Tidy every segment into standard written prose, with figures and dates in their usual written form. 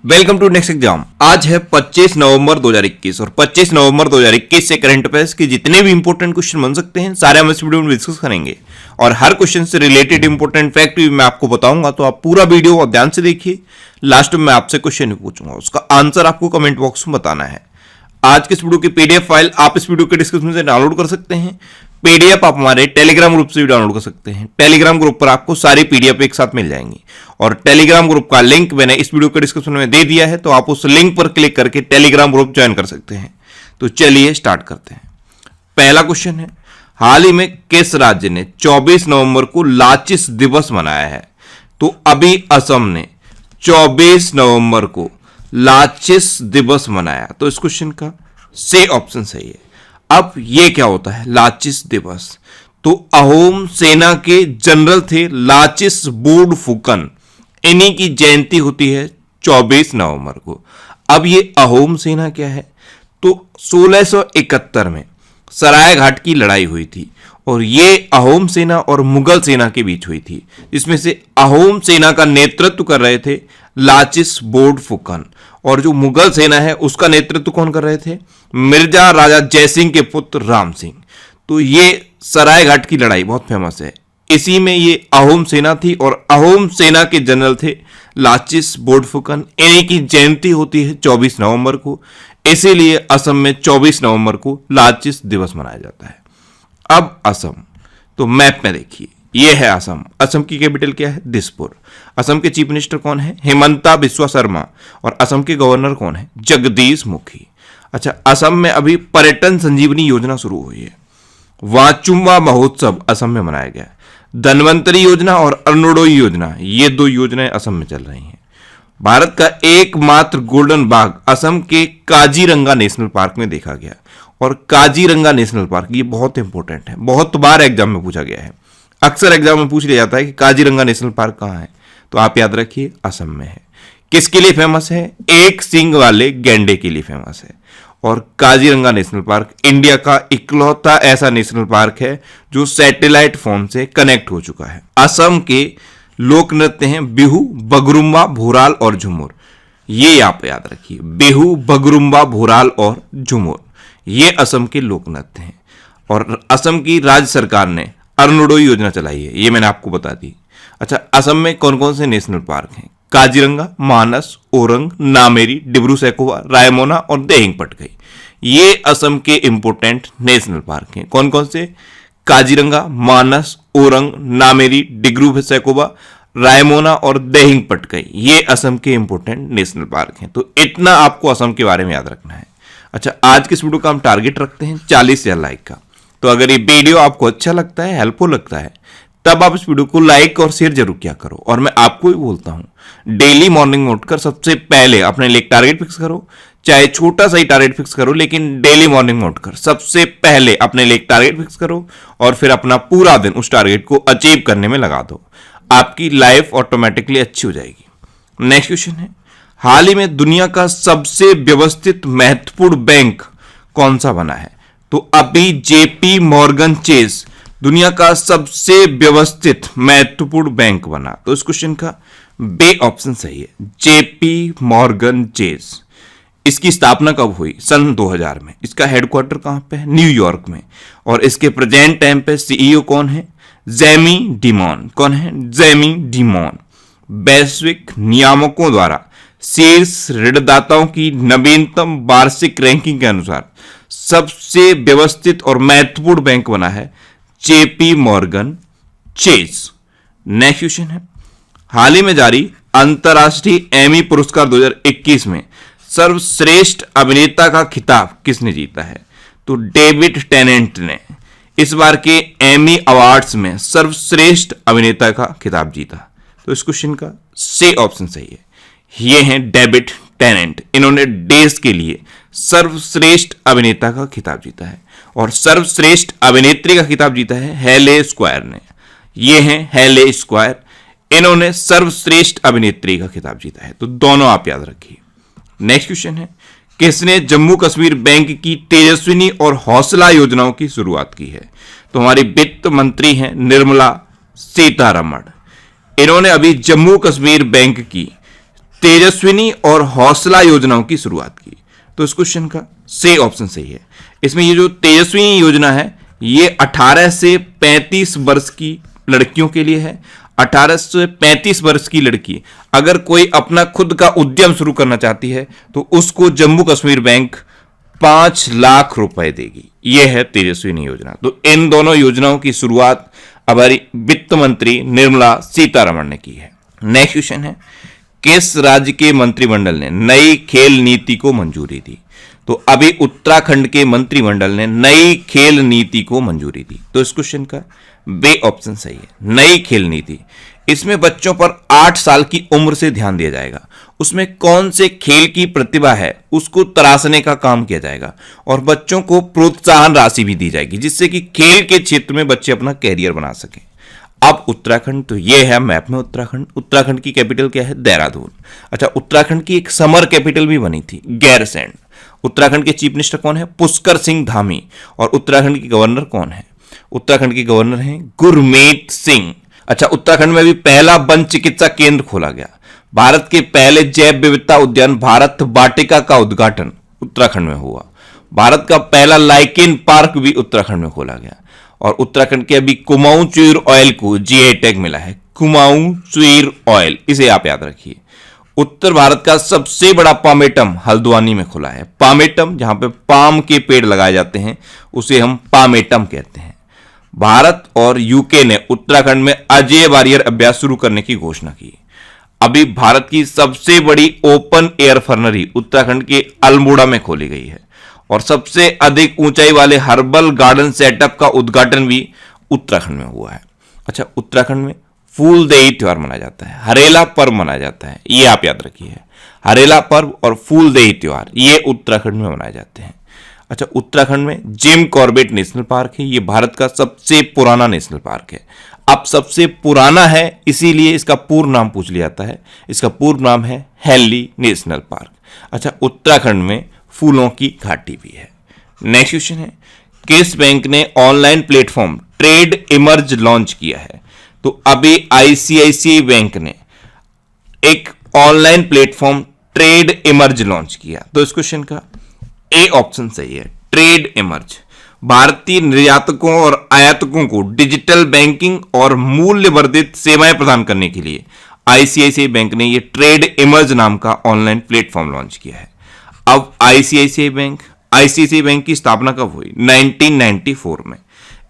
Welcome to next exam. आज है 25 नवंबर 2021 और 25 नवंबर 2021 से करंट अफेयर्स के जितने भी इंपॉर्टेंट क्वेश्चन बन सकते हैं सारे हम इस वीडियो में डिस्कस करेंगे और हर क्वेश्चन से रिलेटेड इंपॉर्टेंट फैक्ट भी मैं आपको बताऊंगा। तो आप पूरा वीडियो ध्यान से देखिए। लास्ट में मैं आपसे क्वेश्चन पूछूंगा, उसका आंसर आपको कमेंट बॉक्स में बताना है। आज के इस वीडियो की पीडीएफ फाइल आप इस वीडियो के डिस्क्रिप्शन से डाउनलोड कर सकते हैं। पीडीएफ आप हमारे टेलीग्राम ग्रुप से भी डाउनलोड कर सकते हैं। टेलीग्राम ग्रुप पर आपको सारी पीडीएफ एक साथ मिल जाएंगी और टेलीग्राम ग्रुप का लिंक मैंने इस वीडियो के डिस्क्रिप्शन में दे दिया है, तो आप उस लिंक पर क्लिक करके टेलीग्राम ग्रुप ज्वाइन कर सकते हैं। तो चलिए स्टार्ट करते हैं। पहला क्वेश्चन है, हाल ही में किस राज्य ने 24 नवंबर को लाचिस दिवस मनाया है? तो अभी असम ने 24 नवंबर को लाचिस दिवस मनाया। तो इस क्वेश्चन का से ऑप्शन सही है। अब ये क्या होता है लाचिस दिवस? तो अहोम सेना के जनरल थे लाचिस बोर्डफुकन, इन्हीं की जयंती होती है 24 नवंबर को। अब ये अहोम सेना क्या है? तो 1671 में सरायघाट की लड़ाई हुई थी और ये अहोम सेना और मुगल सेना के बीच हुई थी, जिसमें से अहोम सेना का नेतृत्व कर रहे थे लाचिस बोर्डफुकन और जो मुगल सेना है उसका नेतृत्व कौन कर रहे थे? मिर्जा राजा जयसिंह के पुत्र राम सिंह। तो ये सरायघाट की लड़ाई बहुत फेमस है, इसी में ये अहोम सेना थी और अहोम सेना के जनरल थे लाचिस बोर्डफुकन। इन्हीं की जयंती होती है 24 नवंबर को, इसीलिए असम में 24 नवंबर को लाचिस दिवस मनाया जाता है। अब असम, तो मैप में देखिए ये है असम। असम की कैपिटल क्या है? दिसपुर। असम के चीफ मिनिस्टर कौन है? हेमंता बिस्वा शर्मा। और असम के गवर्नर कौन है? जगदीश मुखी। अच्छा, असम में अभी पर्यटन संजीवनी योजना शुरू हुई है। वाचुम्बा महोत्सव असम में मनाया गया। धनवंतरी योजना और अरुणोदय योजना, ये दो योजनाएं असम में चल रही हैं। भारत का एकमात्र गोल्डन बाघ असम के काजीरंगा नेशनल पार्क में देखा गया। और काजीरंगा नेशनल पार्क ये बहुत इंपॉर्टेंट है, बहुत बार एग्जाम में पूछा गया है। अक्सर एग्जाम में पूछ लिया जाता है कि काजीरंगा नेशनल पार्क कहाँ है, तो आप याद रखिए असम में है। किसके लिए फेमस है? एक सींग वाले गैंडे के लिए फेमस है। और काजीरंगा नेशनल पार्क इंडिया का इकलौता ऐसा नेशनल पार्क है जो सैटेलाइट फोन से कनेक्ट हो चुका है। असम के लोक नृत्य हैं बिहू, बगरुम्बा, भोराल और झुमुर। ये आप याद रखिए, बिहू, बगरुम्बा, भोराल और झुमुर, ये असम के लोक नृत्य हैं। और असम की राज्य सरकार ने अरुणोदय योजना चलाई है, ये मैंने आपको बता दी। अच्छा, असम में कौन कौन से नेशनल पार्क हैं? काजीरंगा, मानस, ओरंग, नामेरी, डिब्रू सैखोवा, रायमोना और देहिंग पटकाई, ये असम के इंपोर्टेंट नेशनल पार्क हैं। कौन कौन से? काजीरंगा, मानस, ओरंग, नामेरी, डिब्रू सैखोवा, रायमोना और देहिंग पटकाई, ये असम के इंपोर्टेंट नेशनल पार्क हैं। तो इतना आपको असम के बारे में याद रखना है। अच्छा, आज के इस वीडियो का हम टारगेट रखते हैं 40,000 लाइक का। तो अगर ये वीडियो आपको अच्छा लगता है, हेल्पफुल लगता है, तब आप इस वीडियो को लाइक और शेयर जरूर किया करो। और मैं आपको भी बोलता हूं, डेली मॉर्निंग में उठकर सबसे पहले अपने लिए टारगेट फिक्स करो, चाहे छोटा सा ही टारगेट फिक्स करो, लेकिन डेली मॉर्निंग में उठकर सबसे पहले अपने लिए टारगेट फिक्स करो और फिर अपना पूरा दिन उस टारगेट को अचीव करने में लगा दो। आपकी लाइफ ऑटोमेटिकली अच्छी हो जाएगी। नेक्स्ट क्वेश्चन है, हाल ही में दुनिया का सबसे व्यवस्थित महत्वपूर्ण बैंक कौन सा बना है? तो अभी जेपी मॉर्गन चेज दुनिया का सबसे व्यवस्थित महत्वपूर्ण बैंक बना। तो इस क्वेश्चन का बे ऑप्शन सही है, जेपी मॉर्गन चेज। इसकी स्थापना कब हुई? सन 2000 में। इसका हेडक्वार्टर कहां पे है? न्यूयॉर्क में। और इसके प्रेजेंट टाइम पे सीईओ कौन है? Jamie demon. कौन है? Jamie demon. वैश्विक नियामकों द्वारा शीर्ष ऋणदाताओं की नवीनतम वार्षिक रैंकिंग के अनुसार सबसे व्यवस्थित और महत्वपूर्ण बैंक बना है JP Morgan chase. Next question है, हाल ही में जारी अंतर्राष्ट्रीय एमी पुरस्कार 2021 में सर्वश्रेष्ठ अभिनेता का खिताब किसने जीता है? तो डेविड टेनेंट ने इस बार के एमी अवार्ड्स में सर्वश्रेष्ठ अभिनेता का खिताब जीता। तो इस क्वेश्चन का से ऑप्शन सही है, ये हैं डेविड टेनेंट। इन्होंने देश के लिए सर्वश्रेष्ठ अभिनेता का खिताब जीता है। और सर्वश्रेष्ठ अभिनेत्री का खिताब जीता है हेले स्क्वायर ने। ये हैं हेले स्क्वायर, इन्होंने सर्वश्रेष्ठ अभिनेत्री का खिताब जीता है। तो दोनों आप याद रखिए। नेक्स्ट क्वेश्चन है, किसने जम्मू कश्मीर बैंक की तेजस्विनी और हौसला योजनाओं की शुरुआत की है? तो हमारी वित्त मंत्री हैं निर्मला सीतारमण। इन्होंने अभी जम्मू कश्मीर बैंक की तेजस्विनी और हौसला योजनाओं की शुरुआत की? तो इस क्वेश्चन का से ऑप्शन सही है। इसमें ये जो तेजस्विनी योजना है ये 18 से 35 वर्ष की लड़कियों के लिए है। 18 से 35 वर्ष की लड़की अगर कोई अपना खुद का उद्यम शुरू करना चाहती है तो उसको जम्मू कश्मीर बैंक 5 लाख रुपए देगी। यह है तेजस्विनी योजना। तो इन दोनों योजनाओं की शुरुआत हमारी वित्त मंत्री निर्मला सीतारमण ने की है। नेक्स्ट क्वेश्चन है, किस राज्य के मंत्रिमंडल ने नई खेल नीति को मंजूरी दी? तो अभी उत्तराखंड के मंत्रिमंडल ने नई खेल नीति को मंजूरी दी। तो इस क्वेश्चन का बे ऑप्शन सही है। नई खेल नीति, इसमें बच्चों पर 8 साल की उम्र से ध्यान दिया जाएगा। उसमें कौन से खेल की प्रतिभा है उसको तराशने का काम किया जाएगा और बच्चों को प्रोत्साहन राशि भी दी जाएगी जिससे कि खेल के क्षेत्र में बच्चे अपना कैरियर बना सकें। अब उत्तराखंड, तो ये है मैप में उत्तराखंड। उत्तराखंड की कैपिटल क्या है? देहरादून। अच्छा, उत्तराखंड की एक समर कैपिटल भी बनी थी, गैरसैंण। उत्तराखंड के चीफ मिनिस्टर कौन है? पुष्कर सिंह धामी। और उत्तराखंड के गवर्नर कौन है? उत्तराखंड के गवर्नर हैं गुरमीत सिंह। अच्छा, उत्तराखंड में भी पहला वन चिकित्सा केंद्र खोला गया। भारत के पहले जैव विविधता उद्यान भारत वाटिका का उद्घाटन उत्तराखंड में हुआ। भारत का पहला लाइकेन पार्क भी उत्तराखंड में खोला गया। और उत्तराखंड के अभी कुमाऊं चुईर ऑयल को जीआई टैग मिला है। कुमाऊं चुईर ऑयल, इसे आप याद रखिए। उत्तर भारत का सबसे बड़ा पामेटम हल्द्वानी में खुला है। पामेटम, जहां पे पाम के पेड़ लगाए जाते हैं, उसे हम पामेटम कहते हैं। भारत और यूके ने उत्तराखंड में अजय बैरियर अभ्यास शुरू करने की घोषणा की। अभी भारत की सबसे बड़ी ओपन एयर फर्नरी उत्तराखंड के अल्मोड़ा में खोली गई है। और सबसे अधिक ऊंचाई वाले हर्बल गार्डन सेटअप का उद्घाटन भी उत्तराखंड में हुआ है। अच्छा, उत्तराखंड में फूलदेई त्योहार मनाया जाता है, हरेला पर्व मनाया जाता है। ये आप याद रखिए, हरेला पर्व और फूलदेई त्योहार ये उत्तराखंड में मनाए जाते हैं। अच्छा, उत्तराखंड में जिम कॉर्बेट नेशनल पार्क है। ये भारत का सबसे पुराना नेशनल पार्क है। अब सबसे पुराना है इसीलिए इसका पूर्ण नाम पूछ लिया जाता है। इसका पूर्ण नाम है हैली नेशनल पार्क। अच्छा, उत्तराखंड में फूलों की घाटी भी है। नेक्स्ट क्वेश्चन है, किस बैंक ने online platform trade emerge launch किया है? तो अभी आईसीआईसीआई बैंक ने एक online platform trade emerge launch किया। तो इस क्वेश्चन का ए ऑप्शन सही है, ट्रेड इमर्ज। भारतीय निर्यातकों और आयातकों को डिजिटल बैंकिंग और मूल्य वर्धित सेवाएं प्रदान करने के लिए आईसीआईसीआई बैंक ने यह ट्रेड इमर्ज नाम का ऑनलाइन प्लेटफॉर्म लॉन्च किया है। अब आईसीआईसीआई बैंक की स्थापना कब हुई? 1994 में।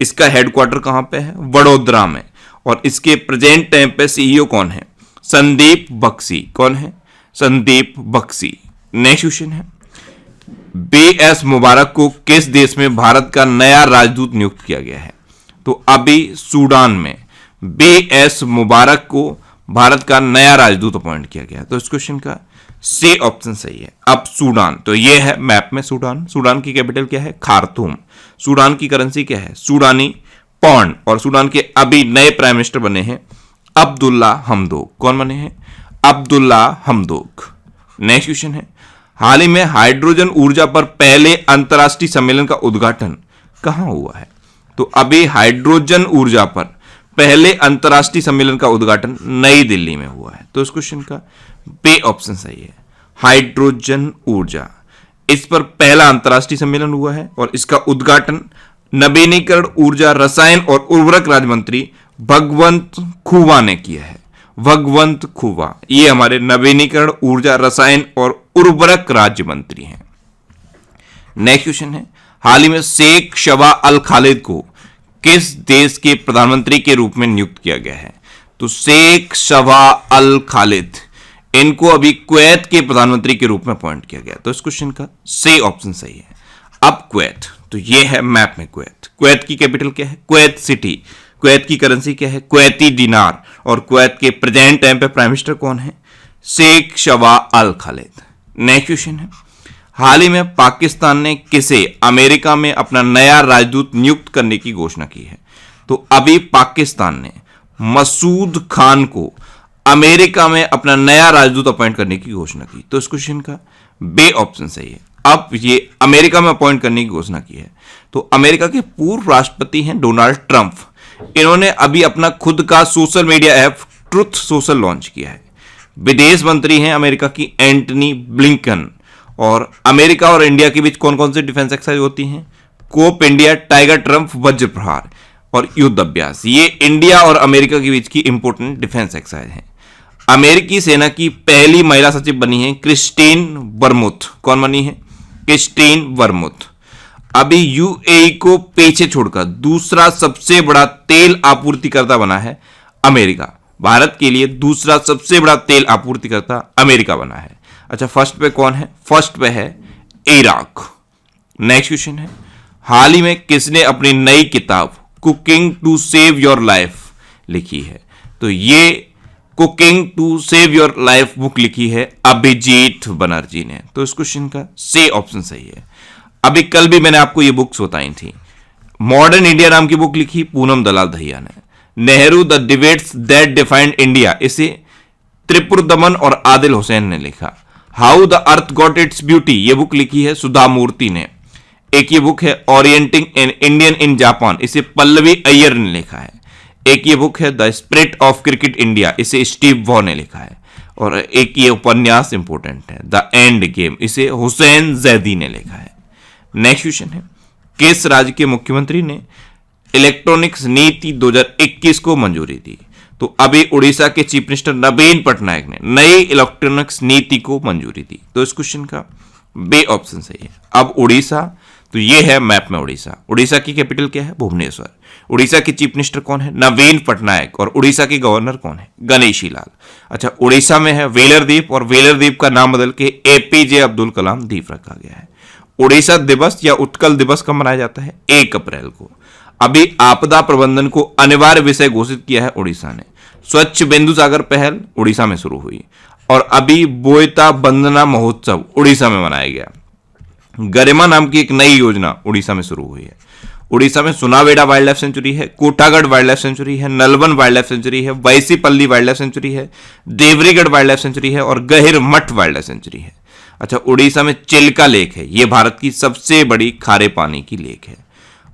इसका हेडक्वार्टर कहां पे है? वडोदरा में। और इसके प्रेजेंट टाइम पे सीईओ कौन है? संदीप बख्शी। कौन है? संदीप बख्शी। नेक्स्ट क्वेश्चन है, बीएस मुबारक को किस देश में भारत का नया राजदूत नियुक्त किया गया है? तो अभी सूडान में बीएस मुबारक को भारत का नया राजदूत अपॉइंट किया गया। तो इस क्वेश्चन का से ऑप्शन सही है। अब सूडान, तो ये है मैप में सूडान। सूडान की कैपिटल क्या है? खार्तूम। सूडान की करेंसी क्या है? सूडानी पौंड। और सूडान के अभी नए प्राइम मिनिस्टर बने हैं अब्दुल्ला हमदोक। कौन बने हैं? अब्दुल्ला हमदोक। नेक्स्ट क्वेश्चन है, हाल ही में हाइड्रोजन ऊर्जा पर पहले अंतर्राष्ट्रीय सम्मेलन का उद्घाटन कहां हुआ है? तो अभी हाइड्रोजन ऊर्जा पर पहले अंतर्राष्ट्रीय सम्मेलन का उद्घाटन नई दिल्ली में हुआ है। तो इस क्वेश्चन का बे ऑप्शन सही है, हाइड्रोजन ऊर्जा। इस पर पहला अंतर्राष्ट्रीय सम्मेलन हुआ है और इसका उद्घाटन नवीनीकरण ऊर्जा, रसायन और उर्वरक राज्य मंत्री भगवंत खुबा ने किया है। भगवंत खुबा, ये हमारे नवीनीकरण ऊर्जा, रसायन और उर्वरक राज्य मंत्री हैं। नेक्स्ट क्वेश्चन है, हाल ही में शेख शवा अल खालिद को किस देश के प्रधानमंत्री के रूप में नियुक्त किया गया है? तो शेख शवा अल खालिद, इनको अभी कुवैत के प्रधानमंत्री के रूप में अपॉइंट किया गया। तो इस क्वेश्चन का से ऑप्शन सही है। अब कुवैत, तो ये है मैप में कुवैत। कुवैत की कैपिटल क्या है? Kuwait city. कुवैत की करेंसी क्या है? कुवैती दिनार। और कुवैत के प्रेजेंट टाइम पे प्राइम मिनिस्टर कौन है? शेख शवा अल खालिद। नेक्स्ट क्वेश्चन है, हाल ही में पाकिस्तान ने किसे अमेरिका में अपना नया राजदूत नियुक्त करने की घोषणा की है? तो अभी पाकिस्तान ने मसूद खान को अमेरिका में अपना नया राजदूत अपॉइंट करने की घोषणा की। तो इस क्वेश्चन का बे ऑप्शन सही है। अब ये अमेरिका में अपॉइंट करने की घोषणा की है। तो अमेरिका के पूर्व राष्ट्रपति हैं डोनाल्ड ट्रंप। इन्होंने अभी अपना खुद का social media app truth social launch किया है। विदेश मंत्री हैं अमेरिका की एंटनी ब्लिंकन। और अमेरिका और इंडिया के बीच कौन कौन सी डिफेंस एक्सरसाइज होती हैं? कोप इंडिया, टाइगर ट्रम्प, वज्र प्रहार और युद्ध अभ्यास। ये इंडिया और अमेरिका के बीच की इंपोर्टेंट डिफेंस एक्सरसाइज है। अमेरिकी सेना की पहली महिला सचिव बनी है क्रिस्टीन वर्मुथ। कौन बनी है? क्रिस्टीन वर्मुथ। अभी यूएई को पीछे छोड़कर दूसरा सबसे बड़ा तेल आपूर्तिकर्ता बना है अमेरिका। भारत के लिए दूसरा सबसे बड़ा तेल आपूर्तिकर्ता अमेरिका बना है। अच्छा, फर्स्ट पे कौन है? फर्स्ट पे है इराक। नेक्स्ट क्वेश्चन है, हाल ही में किसने अपनी नई किताब cooking to save your life लिखी है? तो ये cooking to save your life book लिखी है अभिजीत बनर्जी ने। तो इस क्वेश्चन का सी ऑप्शन सही है। अभी कल भी मैंने आपको ये बुक्स बताई थी। मॉडर्न इंडिया नाम की बुक लिखी पूनम दलाल दहिया ने। Nehru the debates that defined India, इसे त्रिपुरदमन और आदिल हुसैन ने लिखा। How the earth got its beauty, ये बुक लिखी है सुधा मूर्ति ने। एक ये बुक है orienting an Indian in Japan, इसे पल्लवी अय्यर ने लिखा है। एक ये बुक है the spirit of cricket India, इसे स्टीव वॉ ने लिखा है। और एक ये उपन्यास इंपोर्टेंट है द एंड गेम, इसे हुसैन जैदी ने लिखा है। नेक्स्ट क्वेश्चन है, किस राज्य के मुख्यमंत्री ने इलेक्ट्रॉनिक्स नीति 2021 को मंजूरी दी? तो अभी उड़ीसा के चीफ मिनिस्टर नवीन पटनायक ने नई इलेक्ट्रॉनिक्स नीति को मंजूरी दी। तो इस क्वेश्चन का बी ऑप्शन सही है। अब उड़ीसा, तो ये है मैप में उड़ीसा। उड़ीसा की कैपिटल क्या है? भुवनेश्वर। उड़ीसा के चीफ मिनिस्टर कौन है? नवीन पटनायक। और उड़ीसा के गवर्नर कौन है? गणेशी लाल। अच्छा, उड़ीसा में है वेलर द्वीप, और वेलर द्वीप का नाम बदल के एपीजे अब्दुल कलाम द्वीप रखा गया है। उड़ीसा दिवस या उत्कल दिवस कब मनाया जाता है? 1 अप्रैल को। अभी आपदा प्रबंधन को अनिवार्य विषय घोषित किया है उड़ीसा ने। स्वच्छ बिंदु सागर पहल उड़ीसा में शुरू हुई। और अभी बोयता वंदना महोत्सव उड़ीसा में मनाया गया। गरिमा नाम की एक नई योजना उड़ीसा में शुरू हुई है। उड़ीसा में सुनावेड़ा वाइल्ड लाइफ सेंचुरी है, कोटागढ़ वाइल्ड लाइफ सेंचुरी है, नलवन वाइल्ड लाइफ सेंचुरी है, वैसीपल्ली वाइल्ड लाइफ सेंचुरी है, देवरीगढ़ वाइल्ड लाइफ सेंचुरी है और गहिर मठ वाइल्ड लाइफ सेंचुरी है। अच्छा, उड़ीसा में चिल्का लेक है, यह भारत की सबसे बड़ी खारे पानी की लेक है।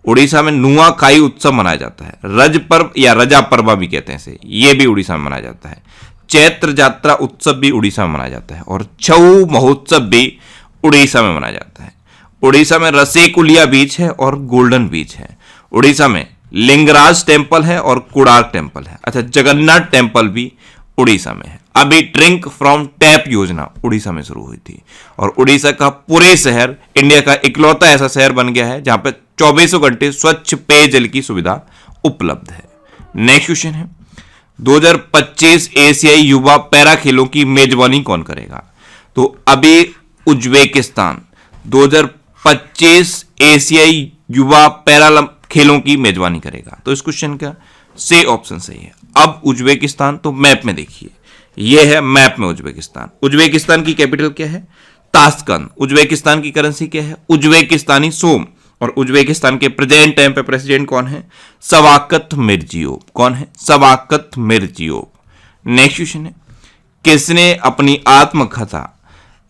उड़ीसा में नुआखाई उत्सव मनाया जाता है। रज पर्व या रजा पर्वा भी कहते हैं इसे, यह भी उड़ीसा में मनाया जाता है। चैत्र यात्रा उत्सव भी उड़ीसा में मनाया जाता है और छऊ महोत्सव भी उड़ीसा में मनाया जाता है। उड़ीसा में रसेकुलिया बीच है और गोल्डन बीच है। उड़ीसा में लिंगराज टेम्पल है और कुड़ार टेम्पल है। अच्छा, जगन्नाथ टेम्पल भी उड़ीसा में है। अभी ड्रिंक फ्रॉम टैप योजना उड़ीसा में शुरू हुई थी। और उड़ीसा का पूरे शहर इंडिया का इकलौता ऐसा शहर बन गया है जहां पर 24 घंटे स्वच्छ पेयजल की सुविधा उपलब्ध है। नेक्स्ट क्वेश्चन है, 2025 एशियाई युवा पैरा खेलों की मेजबानी कौन करेगा? तो अभी उज्बेकिस्तान 2025 एशियाई युवा पैरा खेलों की मेजबानी करेगा। तो इस क्वेश्चन का सी ऑप्शन सही है। अब उज्बेकिस्तान, तो मैप में देखिए, यह है मैप में उज्बेकिस्तान। उज्बेकिस्तान की कैपिटल क्या है? ताशकंद। उज्बेकिस्तान की करेंसी क्या है? उज्बेकिस्तानी सोम। और उज्बेकिस्तान के प्रेजेंट टाइम पे प्रेसिडेंट कौन है? शवाकत मिर्जियोव। कौन है? शवाकत मिर्जियोव। नेक्स्ट क्वेश्चन है, किसने अपनी आत्मकथा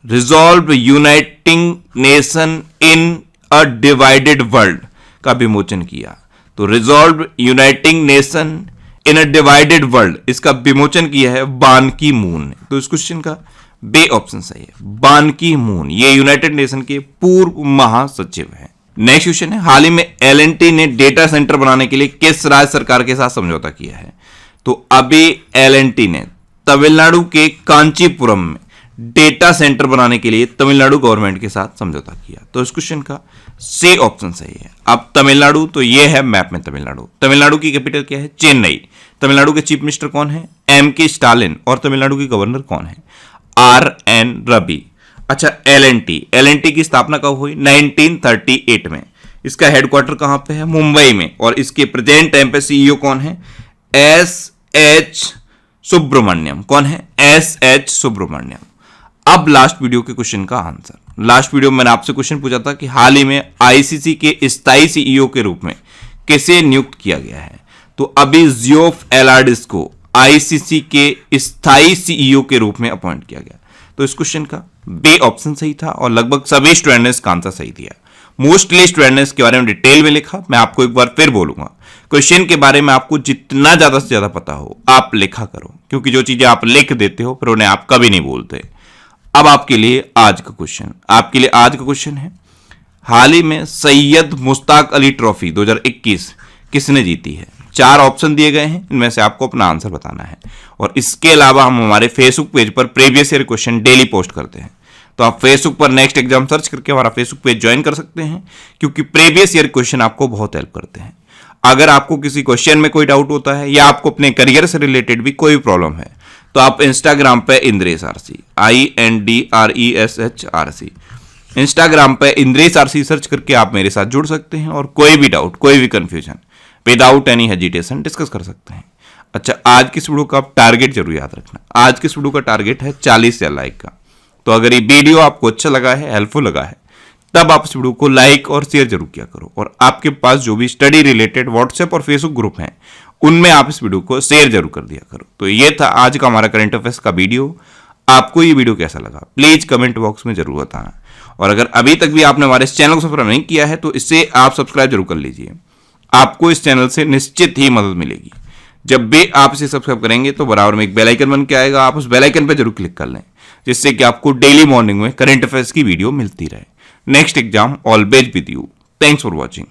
resolve uniting nation in a divided world का विमोचन किया? तो resolve uniting nation in a divided world, इसका विमोचन किया है बान की मून ने। तो इस क्वेश्चन का बी ऑप्शन सही है। बान की मून ये यूनाइटेड नेशन के पूर्व महासचिव हैं। नेक्स्ट क्वेश्चन है, हाल ही में एल&टी ने डेटा सेंटर बनाने के लिए किस राज्य सरकार के साथ समझौता किया है? तो अभी एल&टी ने तमिलनाडु के कांचीपुरम में डेटा सेंटर बनाने के लिए तमिलनाडु गवर्नमेंट के साथ समझौता किया। तो इस क्वेश्चन का सी ऑप्शन सही है। अब तमिलनाडु, तो ये है मैप में तमिलनाडु। तमिलनाडु की कैपिटल क्या है? चेन्नई। तमिलनाडु के चीफ मिनिस्टर कौन है? एम.के. स्टालिन। और तमिलनाडु के गवर्नर कौन है? आर.एन. रवि। अच्छा, एल&टी की स्थापना कब हुई? 1938 में। इसका हेडक्वार्टर कहां पे है? मुंबई में। और इसके प्रेजेंट टाइम पे सीईओ कौन है? एस.एच. सुब्रमण्यम। कौन है? एस.एच. सुब्रमण्यम। अब लास्ट वीडियो के क्वेश्चन का आंसर। लास्ट वीडियो में मैंने आपसे क्वेश्चन पूछा था कि हाल ही में आईसीसी के स्थायी सीईओ के रूप में किसे नियुक्त किया गया है? तो अभी जियोफ एलार्डिस को आईसीसी के स्थायी सीईओ के रूप में अपॉइंट किया गया। तो इस क्वेश्चन का बी ऑप्शन सही था और लगभग सभी स्टूडेंट ने इसका आंसर सही दिया। मोस्टली स्टूडेंट ने इसके बारे में डिटेल में लिखा। मैं आपको एक बार फिर बोलूंगा, क्वेश्चन के बारे में आपको जितना ज्यादा से ज्यादा पता हो आप लिखा करो। क्योंकि जो चीजें आप लिख देते हो फिर उन्हें आप कभी नहीं बोलते। अब आपके लिए आज का क्वेश्चन है, हाल ही में सैयद मुश्ताक अली ट्रॉफी 2021 किसने जीती है? 4 ऑप्शन दिए गए हैं, इनमें से आपको अपना आंसर बताना है। और इसके अलावा हम हमारे फेसबुक पेज पर previous year question daily post करते हैं, तो आप फेसबुक पर नेक्स्ट एग्जाम सर्च करके हमारा फेसबुक पेज ज्वाइन कर सकते हैं, क्योंकि प्रीवियस ईयर क्वेश्चन आपको बहुत हेल्प करते हैं। अगर आपको किसी क्वेश्चन में कोई डाउट होता है या आपको अपने करियर से रिलेटेड भी कोई प्रॉब्लम है, तो आप इंस्टाग्राम पे इंद्रेश आरसी INDRESH इंस्टाग्राम पे इंद्रेश आरसी सर्च करके आप मेरे साथ जुड़ सकते हैं और कोई भी डाउट, कोई भी confusion without any hesitation discuss कर सकते हैं। अच्छा, आज की इस वीडियो का आप टारगेट जरूर याद रखना। आज की इस वीडियो का टारगेट है 40,000 लाइक का। तो अगर ये वीडियो आपको अच्छा लगा है, हेल्पफुल लगा है, तब आप इस वीडियो को लाइक और शेयर जरूर किया करो। और आपके पास जो भी स्टडी रिलेटेड व्हाट्सएप और फेसबुक ग्रुप हैं, उनमें आप इस वीडियो को शेयर जरूर कर दिया करो। तो ये था आज का हमारा करंट अफेयर्स का वीडियो। आपको ये वीडियो कैसा लगा प्लीज कमेंट बॉक्स में जरूर बताना। और अगर अभी तक भी आपने हमारे इस चैनल को सब्सक्राइब नहीं किया है तो इससे आप सब्सक्राइब जरूर कर लीजिए। आपको इस चैनल से निश्चित ही मदद मिलेगी। जब भी आप इसे सब्सक्राइब करेंगे तो बराबर में एक बेल आइकन बन के आएगा, आप उस बेल आइकन पर जरूर क्लिक कर लें, जिससे कि आपको डेली मॉर्निंग में करंट अफेयर्स की वीडियो मिलती रहे। Next exam always with you. Thanks for watching.